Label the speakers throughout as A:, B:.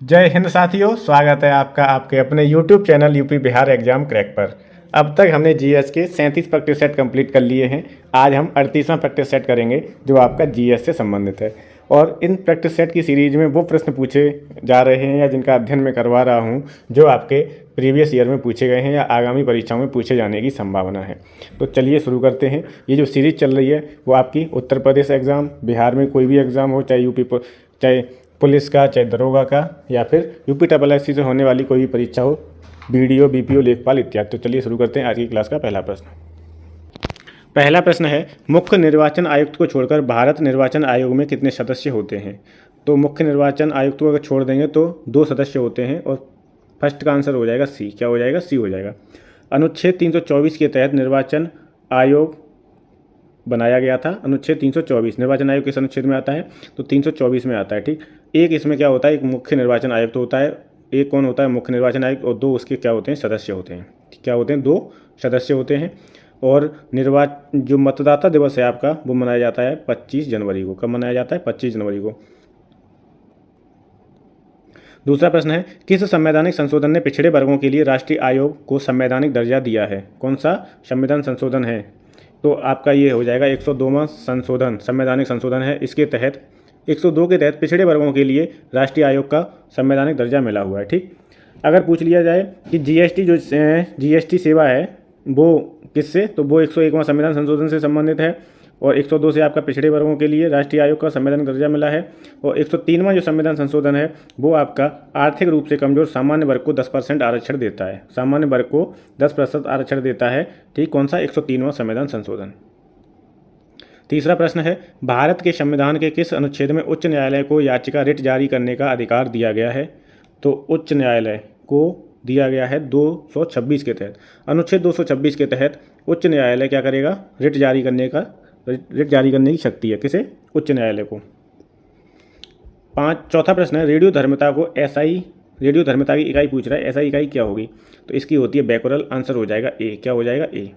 A: जय हिंद साथियों, स्वागत है आपका आपके अपने YouTube channel UP Bihar exam crack पर। अब तक हमने जीएस के 37 प्रैक्टिस सेट कंप्लीट कर लिए हैं। आज हम 38वां प्रैक्टिस सेट करेंगे जो आपका जीएस से संबंधित है। और इन प्रैक्टिस सेट की सीरीज में वो प्रश्न पूछे जा रहे हैं या जिनका अध्ययन मैं करवा रहा हूँ जो आपके प्रीवियस ईयर में पूछे गए हैं या आगामी परीक्षाओं में पूछे जाने की संभावना है। तो चलिए शुरू करते हैं। ये जो सीरीज चल रही है वो आपकी उत्तर प्रदेश एग्ज़ाम, बिहार में कोई भी एग्ज़ाम हो, चाहे यूपी चाहे पुलिस का, चाहे दरोगा का, या फिर यूपी SSC से होने वाली कोई भी परीक्षा हो, बीडीओ, बीपीओ, लेखपाल इत्यादि। तो चलिए शुरू करते हैं आज की क्लास का पहला प्रश्न। पहला प्रश्न है, मुख्य निर्वाचन आयुक्त को छोड़कर भारत निर्वाचन आयोग में कितने सदस्य होते हैं? तो मुख्य निर्वाचन आयुक्त को अगर छोड़ देंगे तो 2 सदस्य होते हैं और फर्स्ट का आंसर हो जाएगा सी। क्या हो जाएगा? सी हो जाएगा। अनुच्छेद 324 के तहत निर्वाचन आयोग बनाया गया था। अनुच्छेद 324 निर्वाचन आयोग किस अनुच्छेद में आता है? तो 324 में आता है। ठीक, एक इसमें क्या होता है, एक मुख्य निर्वाचन आयुक्त तो होता है। एक कौन होता है? मुख्य निर्वाचन आयुक्त। और 2 उसके क्या होते हैं? सदस्य होते हैं। क्या होते हैं? 2 सदस्य होते हैं। और जो मतदाता दिवस है आपका वो मनाया जाता है 25 जनवरी को। कब मनाया जाता है? 25 जनवरी को। दूसरा प्रश्न है, किस संवैधानिक संशोधन ने पिछड़े वर्गों के लिए राष्ट्रीय आयोग को संवैधानिक दर्जा दिया है? कौन सा संविधान संशोधन है? तो आपका ये हो जाएगा 102वां संशोधन, संवैधानिक संशोधन है। इसके तहत 102 के तहत पिछड़े वर्गों के लिए राष्ट्रीय आयोग का संवैधानिक दर्जा मिला हुआ है। ठीक, अगर पूछ लिया जाए कि जीएसटी सेवा है वो किससे, तो वो 101वां संविधान संशोधन से संबंधित है। और 102 से आपका पिछड़े वर्गों के लिए राष्ट्रीय आयोग का संवैधानिक दर्जा मिला है। और 103वां जो संविधान संशोधन है वो आपका आर्थिक रूप से कमजोर सामान्य वर्ग को 10% आरक्षण देता है। सामान्य वर्ग को 10% आरक्षण देता है। ठीक, कौन सा? 103वां संविधान संशोधन। तीसरा प्रश्न है, भारत के संविधान के किस अनुच्छेद में उच्च न्यायालय को याचिका रिट जारी करने का अधिकार दिया गया है? तो उच्च न्यायालय को दिया गया है 226 के तहत। अनुच्छेद 226 के तहत उच्च न्यायालय क्या करेगा? रिट जारी करने की शक्ति है। किसे? उच्च न्यायालय को। चौथा प्रश्न है, रेडियो धर्मिता की इकाई पूछ रहा है। एसआई इकाई क्या होगी? तो इसकी होती है बैकोरल। आंसर हो जाएगा ए। क्या हो जाएगा? ए।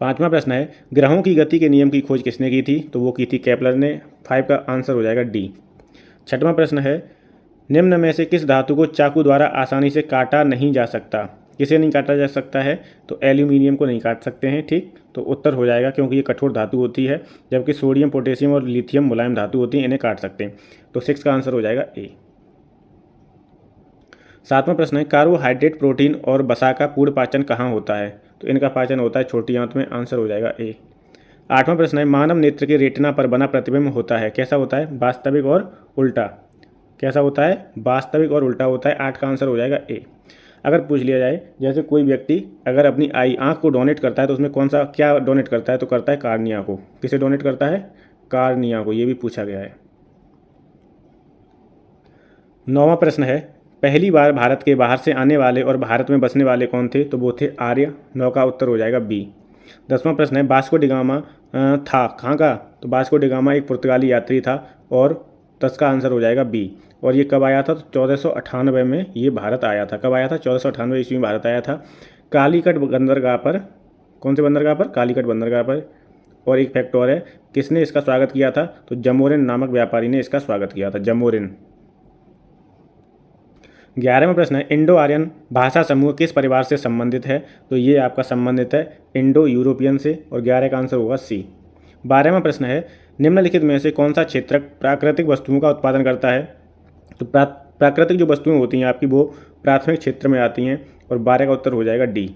A: पांचवा प्रश्न है, ग्रहों की गति के नियम की खोज किसने की थी? तो वो की थी केपलर ने। 5 का आंसर हो जाएगा डी। छठवां प्रश्न है, निम्न में से किस धातु को चाकू द्वारा आसानी से काटा नहीं जा सकता? किसे नहीं काटा जा सकता है? तो एल्यूमिनियम को नहीं काट सकते हैं। ठीक, तो उत्तर हो जाएगा क्योंकि ये कठोर धातु होती है, जबकि सोडियम, पोटेशियम और लिथियम मुलायम धातु होती हैं, इन्हें काट सकते हैं। तो 6 का आंसर हो जाएगा ए। सातवां प्रश्न है, कार्बोहाइड्रेट, प्रोटीन और वसा का पूर्ण पाचन कहाँ होता है? तो इनका पाचन होता है छोटी आंत में। आंसर हो जाएगा ए। आठवां प्रश्न है, मानव नेत्र के रेटिना पर बना प्रतिबिंब होता है। कैसा होता है? वास्तविक और उल्टा। कैसा होता है? वास्तविक और उल्टा होता है। 8 का आंसर हो जाएगा ए। अगर पूछ लिया जाए जैसे कोई व्यक्ति अगर अपनी आंख को डोनेट करता है तो उसमें कौन सा क्या डोनेट करता है? तो करता है कार्निया को। किसे डोनेट करता है? कार्निया को। ये भी पूछा गया है। 9वां प्रश्न है, पहली बार भारत के बाहर से आने वाले और भारत में बसने वाले कौन थे? तो वो थे आर्य। 9 का उत्तर हो जाएगा बी। 10वां प्रश्न है, वास्को डी गामा था कहाँ का? तो वास्को डी गामा एक पुर्तगाली यात्री था। और 10 का आंसर हो जाएगा बी। और ये कब आया था? तो 1498 में ये भारत आया था। कब आया था? 1498 ईस्वी में भारत आया था। कालीकट बंदरगाह पर। कौन से बंदरगाह पर? कालीकट बंदरगाह पर। और एक फैक्ट और है, किसने इसका स्वागत किया था? तो जमोरिन नामक व्यापारी ने इसका स्वागत किया था। जमोरिन। 11वां प्रश्न है, इंडो आर्यन भाषा समूह किस परिवार से संबंधित है? तो ये आपका संबंधित है इंडो यूरोपियन से। और 11 का आंसर होगा सी। 12वां प्रश्न है, निम्नलिखित में से कौन सा क्षेत्रक प्राकृतिक वस्तुओं का उत्पादन करता है? तो प्राकृतिक जो वस्तुएं होती हैं आपकी वो प्राथमिक क्षेत्र में आती हैं। और 12 का उत्तर हो जाएगा डी।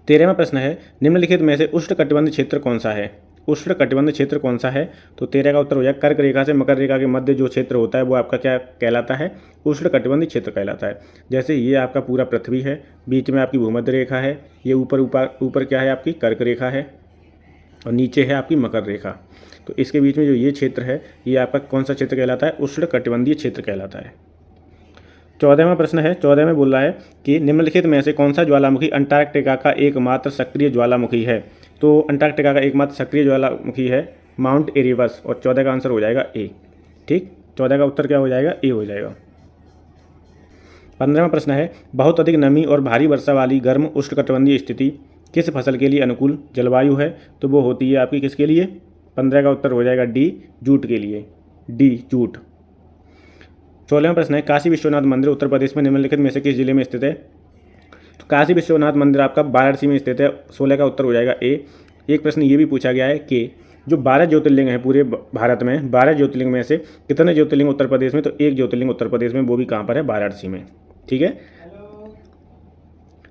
A: 13वां प्रश्न है, निम्नलिखित में से उष्णकटिबंधीय क्षेत्र कौन सा है? उष्णकटिबंधीय क्षेत्र कौन सा है? तो 13 का उत्तर हो जाएगा कर्क रेखा से मकर रेखा के मध्य जो क्षेत्र होता है वो आपका क्या कहलाता है? उष्णकटिबंधीय क्षेत्र कहलाता है। जैसे ये आपका पूरा पृथ्वी है, बीच में आपकी भूमध्य रेखा है, ये ऊपर क्या है आपकी कर्क रेखा है, और नीचे है आपकी मकर रेखा। तो इसके बीच में जो ये क्षेत्र है ये आपका कौन सा क्षेत्र कहलाता है? उष्णकटिबंधीय क्षेत्र कहलाता है। 14वां प्रश्न है, 14 में बोल रहा है कि निम्नलिखित में से कौन सा ज्वालामुखी अंटार्कटिका का एकमात्र सक्रिय ज्वालामुखी है? तो अंटार्कटिका का एकमात्र सक्रिय ज्वालामुखी है माउंट एरिबस। और 14 का आंसर हो जाएगा ए। ठीक, 14 का उत्तर क्या हो जाएगा? ए हो जाएगा। 15वां प्रश्न है, बहुत अधिक नमी और भारी वर्षा वाली गर्म उष्णकटिबंधीय स्थिति किस फसल के लिए अनुकूल जलवायु है? तो वो होती है आपकी किसके लिए? 15 का उत्तर हो जाएगा डी, जूट के लिए। डी झूठ। 16वां प्रश्न है काशी विश्वनाथ मंदिर उत्तर प्रदेश में निम्नलिखित में से किस जिले में स्थित है? तो काशी विश्वनाथ मंदिर आपका वाराणसी में स्थित है। 16 का उत्तर हो जाएगा ए। एक प्रश्न ये भी पूछा गया है कि जो 12 ज्योतिर्लिंग हैं पूरे भारत में, 12 ज्योतिर्लिंग में से कितने ज्योतिर्लिंग उत्तर प्रदेश में? तो एक ज्योतिर्लिंग उत्तर प्रदेश में, वो भी कहाँ पर है? वाराणसी में। ठीक है।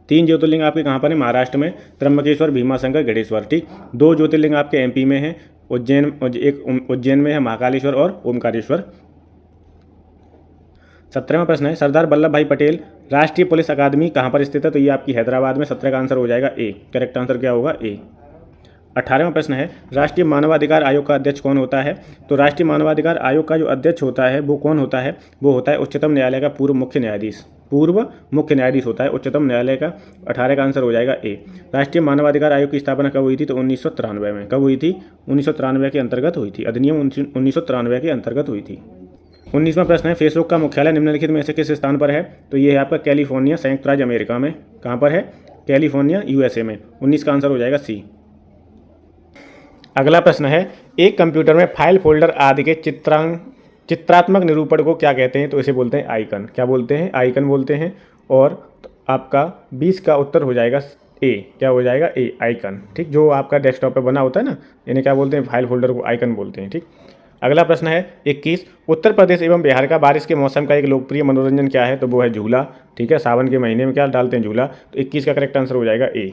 A: 3 ज्योतिर्लिंग आपके कहाँ पर है? महाराष्ट्र में, त्र्यंबकेश्वर, भीमाशंकर, गणेश्वर। ठीक। 2 ज्योतिर्लिंग आपके एमपी में है, एक उज्जैन में है, महाकालेश्वर और ओमकारेश्वर। 17वां प्रश्न है सरदार वल्लभ भाई पटेल राष्ट्रीय पुलिस अकादमी कहाँ पर स्थित है? तो ये आपकी हैदराबाद में। 17 का आंसर हो जाएगा ए। करेक्ट आंसर क्या होगा? ए। 18वां प्रश्न है राष्ट्रीय मानवाधिकार आयोग का अध्यक्ष कौन होता है? तो राष्ट्रीय मानवाधिकार आयोग का जो अध्यक्ष होता है वो कौन होता है? वो होता है उच्चतम न्यायालय का पूर्व मुख्य न्यायाधीश। पूर्व मुख्य न्यायाधीश होता है उच्चतम न्यायालय का। 18 का आंसर हो जाएगा ए। राष्ट्रीय मानवाधिकार आयोग की स्थापना कब हुई थी? तो 1993 में। कब हुई थी? 1993 के अंतर्गत हुई थी। अधिनियम 1993 के अंतर्गत हुई थी। 19वां प्रश्न है फेसबुक का मुख्यालय निम्नलिखित में से किस स्थान पर है? तो ये है आपका कैलिफोर्निया, संयुक्त राज्य अमेरिका में। कहाँ पर है? कैलिफोर्निया, यूएसए में। 19 का आंसर हो जाएगा सी। अगला प्रश्न है एक कंप्यूटर में फाइल, फोल्डर आदि के चित्रात्मक निरूपण को क्या कहते हैं? तो इसे बोलते हैं आइकन। क्या बोलते हैं? आइकन बोलते हैं। और आपका 20 का उत्तर हो जाएगा ए। क्या हो जाएगा? ए, आइकन। ठीक। जो आपका डेस्कटॉप पे बना होता है ना, इन्हें क्या बोलते हैं? फाइल, फोल्डर को आइकन बोलते हैं। ठीक। अगला प्रश्न है 21 उत्तर प्रदेश एवं बिहार का बारिश के मौसम का एक लोकप्रिय मनोरंजन क्या है? तो वो है झूला। ठीक है। सावन के महीने में क्या डालते हैं? झूला। तो 21 का करेक्ट आंसर हो जाएगा ए।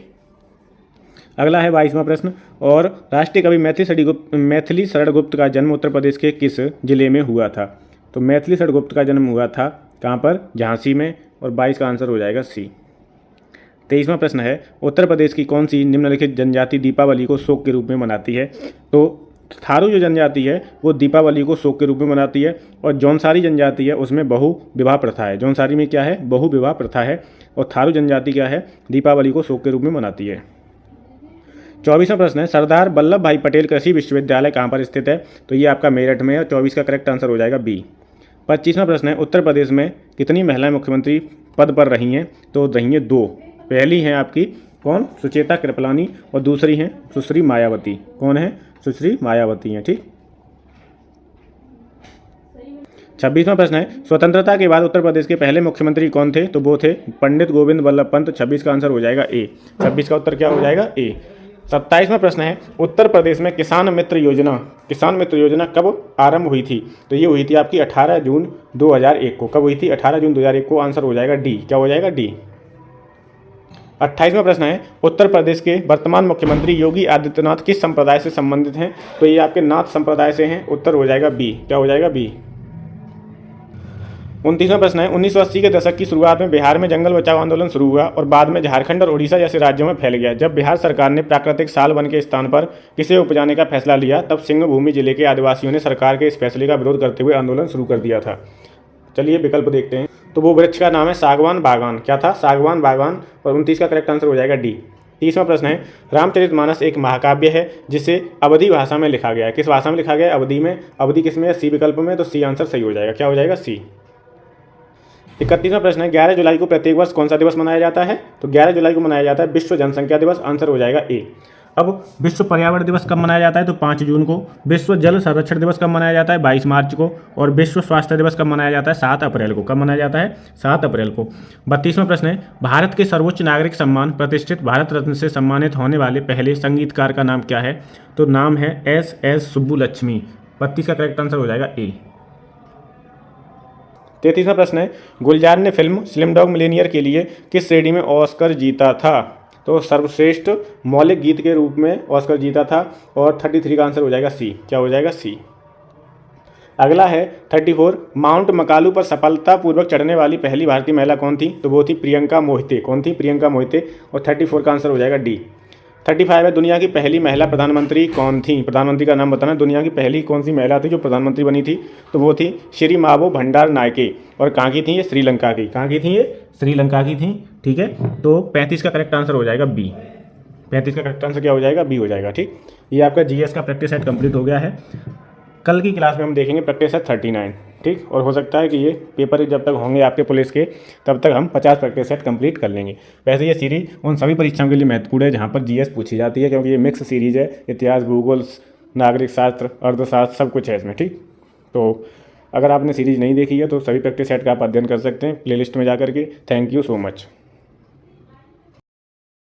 A: अगला है 22वां प्रश्न और राष्ट्रीय कवि मैथिली शरण गुप्त का जन्म उत्तर प्रदेश के किस जिले में हुआ था? तो मैथिली शरण गुप्त का जन्म हुआ था कहाँ पर? झांसी में। और 22 का आंसर हो जाएगा सी। 23वां प्रश्न है उत्तर प्रदेश की कौन सी निम्नलिखित जनजाति दीपावली को शोक के रूप में मनाती है? तो थारू जो जनजाति है वो दीपावली को शोक के रूप में मनाती है। और जौनसारी जनजाति है उसमें बहु विवाह प्रथा है। जौनसारी में क्या है? बहु विवाह प्रथा है। और थारू जनजाति क्या है? दीपावली को शोक के रूप में मनाती है। 24वां प्रश्न है सरदार वल्लभ भाई पटेल कृषि विश्वविद्यालय कहाँ पर स्थित है? तो ये आपका मेरठ में है। 24 का करेक्ट आंसर हो जाएगा बी। 25वां प्रश्न है उत्तर प्रदेश में कितनी महिलाएं मुख्यमंत्री पद पर रही हैं? तो रही हैं 2। पहली हैं आपकी कौन? सुचेता कृपलानी। और दूसरी हैं सुश्री मायावती। कौन है? सुश्री मायावती हैं। ठीक। 26वां प्रश्न है स्वतंत्रता के बाद उत्तर प्रदेश के पहले मुख्यमंत्री कौन थे? तो वो थे पंडित गोविंद वल्लभ पंत। 26 का आंसर हो जाएगा ए। 26 का उत्तर क्या हो जाएगा? ए। 27वां प्रश्न है उत्तर प्रदेश में किसान मित्र योजना कब आरंभ हुई थी? तो ये हुई थी आपकी 18 जून 2001 को। कब हुई थी? 18 जून 2001 को। आंसर हो जाएगा डी। क्या हो जाएगा? डी। 28वां प्रश्न है उत्तर प्रदेश के वर्तमान मुख्यमंत्री योगी आदित्यनाथ किस संप्रदाय से संबंधित हैं? तो ये आपके नाथ संप्रदाय से हैं। उत्तर हो जाएगा बी। क्या हो जाएगा? बी। 29वां प्रश्न है 1980 के दशक की शुरुआत में बिहार में जंगल बचाओ आंदोलन शुरू हुआ और बाद में झारखंड और उड़ीसा जैसे राज्यों में फैल गया। जब बिहार सरकार ने प्राकृतिक साल वन के स्थान पर किसे उपजाने का फैसला लिया तब सिंहभूमि जिले के आदिवासियों ने सरकार के इस फैसले का विरोध करते हुए आंदोलन शुरू कर दिया था। चलिए विकल्प देखते हैं। तो वो वृक्ष का नाम है सागवान बागान। क्या था? सागवान बागान। और 29 का करेक्ट आंसर हो जाएगा डी। 30वां प्रश्न है रामचरितमानस एक महाकाव्य है जिसे अवधी भाषा में लिखा गया है। किस भाषा में लिखा गया है? अवधी में। अवधी किस में है? सी विकल्प में। तो सी आंसर सही हो जाएगा। क्या हो जाएगा? सी। 31वां प्रश्न है 11 जुलाई को प्रत्येक वर्ष कौन सा दिवस मनाया जाता है? तो 11 जुलाई को मनाया जाता है विश्व जनसंख्या दिवस। आंसर हो जाएगा ए। अब विश्व पर्यावरण दिवस कब मनाया जाता है? तो 5 जून को। विश्व जल संरक्षण दिवस कब मनाया जाता है? 22 मार्च को। और विश्व स्वास्थ्य दिवस कब मनाया जाता है? 7 अप्रैल को। कब मनाया जाता है? 7 अप्रैल को। 32वां प्रश्न है भारत के सर्वोच्च नागरिक सम्मान प्रतिष्ठित भारत रत्न से सम्मानित होने वाले पहले संगीतकार का नाम क्या है? तो नाम है एस सुब्बुलक्ष्मी। 32 का करेक्ट आंसर हो जाएगा ए। 33वां प्रश्न है गुलजार ने फिल्म स्लमडॉग मिलियनेयर के लिए किस श्रेणी में ऑस्कर जीता था? तो सर्वश्रेष्ठ मौलिक गीत के रूप में ऑस्कर जीता था। और 33 का आंसर हो जाएगा सी। क्या हो जाएगा? सी। अगला है 34 माउंट मकालू पर सफलतापूर्वक चढ़ने वाली पहली भारतीय महिला कौन थी? तो वो थी प्रियंका मोहिते। कौन थी? प्रियंका मोहिते। और 34 का आंसर हो जाएगा डी। 35 है दुनिया की पहली महिला प्रधानमंत्री कौन थी? प्रधानमंत्री का नाम बताना। दुनिया की पहली कौन सी महिला थी जो प्रधानमंत्री बनी थी? तो वो थी श्री मावो भंडार नायके। और कहाँ की थी ये? श्रीलंका की। कहाँ की थी ये? श्रीलंका की थी। ठीक है। तो 35 का करेक्ट आंसर हो जाएगा बी। 35 का करेक्ट आंसर क्या हो जाएगा? बी हो जाएगा। ठीक। ये आपका जीएस का प्रैक्टिस सेट कंप्लीट हो गया है। कल की क्लास में हम देखेंगे प्रैक्टिस सेट 39। ठीक। और हो सकता है कि ये पेपर जब तक होंगे आपके पुलिस के तब तक हम 50 प्रैक्टिस सेट कंप्लीट कर लेंगे। वैसे ये सीरीज उन सभी परीक्षाओं के लिए महत्वपूर्ण है जहाँ पर जीएस पूछी जाती है, क्योंकि ये मिक्स सीरीज है। इतिहास, भूगोल, नागरिक शास्त्र, अर्थशास्त्र सब कुछ है इसमें। ठीक। तो अगर आपने सीरीज़ नहीं देखी है तो सभी प्रैक्टिस सेट का आप अध्ययन कर सकते हैं प्लेलिस्ट में जा करके। Thank you so much.